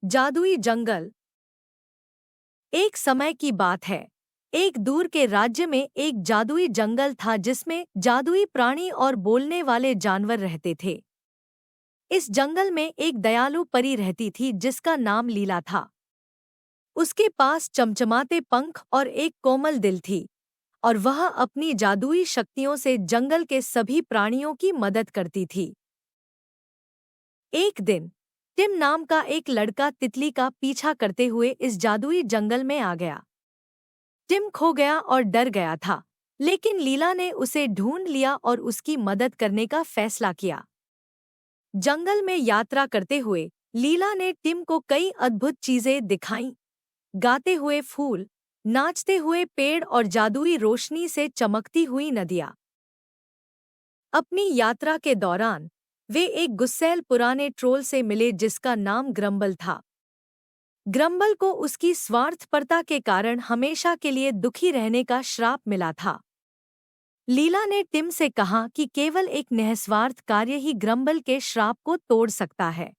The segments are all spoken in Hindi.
जादुई जंगल। एक समय की बात है। एक दूर के राज्य में एक जादुई जंगल था जिसमें जादुई प्राणी और बोलने वाले जानवर रहते थे। इस जंगल में एक दयालु परी रहती थी जिसका नाम लीला था। उसके पास चमचमाते पंख और एक कोमल दिल थी और वह अपनी जादुई शक्तियों से जंगल के सभी प्राणियों की मदद करती थी। एक दिन टिम नाम का एक लड़का तितली का पीछा करते हुए इस जादुई जंगल में आ गया। टिम खो गया और डर गया था, लेकिन लीला ने उसे ढूंढ लिया और उसकी मदद करने का फैसला किया। जंगल में यात्रा करते हुए लीला ने टिम को कई अद्भुत चीजें दिखाईं, गाते हुए फूल, नाचते हुए पेड़ और जादुई रोशनी से चमकती हुई नदियाँ। अपनी यात्रा के दौरान वे एक गुस्सैल पुराने ट्रोल से मिले जिसका नाम ग्रम्बल था। ग्रम्बल को उसकी स्वार्थपरता के कारण हमेशा के लिए दुखी रहने का श्राप मिला था। लीला ने टिम से कहा कि केवल एक निस्वार्थ कार्य ही ग्रम्बल के श्राप को तोड़ सकता है।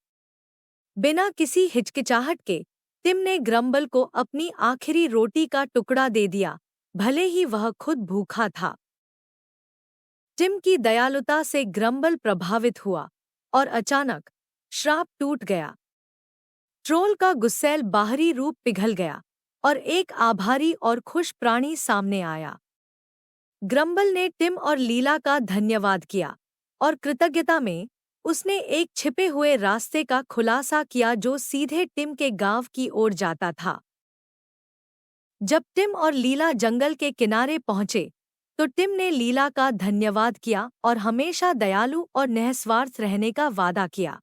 बिना किसी हिचकिचाहट के टिम ने ग्रम्बल को अपनी आखिरी रोटी का टुकड़ा दे दिया, भले ही वह खुद भूखा था। टिम की दयालुता से ग्रम्बल प्रभावित हुआ और अचानक श्राप टूट गया। ट्रोल का गुस्सैल बाहरी रूप पिघल गया और एक आभारी और खुश प्राणी सामने आया। ग्रम्बल ने टिम और लीला का धन्यवाद किया और कृतज्ञता में उसने एक छिपे हुए रास्ते का खुलासा किया जो सीधे टिम के गांव की ओर जाता था। जब टिम और लीला जंगल के किनारे पहुंचे तो टिम ने लीला का धन्यवाद किया और हमेशा दयालु और निस्वार्थ रहने का वादा किया।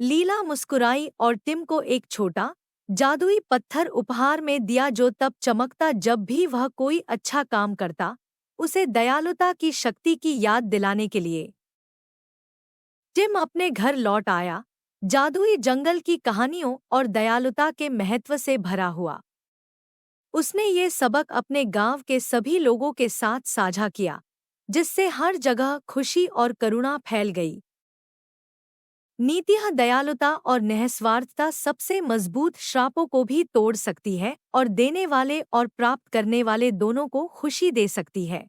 लीला मुस्कुराई और टिम को एक छोटा जादुई पत्थर उपहार में दिया जो तब चमकता जब भी वह कोई अच्छा काम करता, उसे दयालुता की शक्ति की याद दिलाने के लिए। टिम अपने घर लौट आया, जादुई जंगल की कहानियों और दयालुता के महत्व से भरा हुआ। उसने ये सबक अपने गांव के सभी लोगों के साथ साझा किया, जिससे हर जगह खुशी और करुणा फैल गई। नीतियाँ दयालुता और निस्वार्थता सबसे मजबूत श्रापों को भी तोड़ सकती है और देने वाले और प्राप्त करने वाले दोनों को खुशी दे सकती है।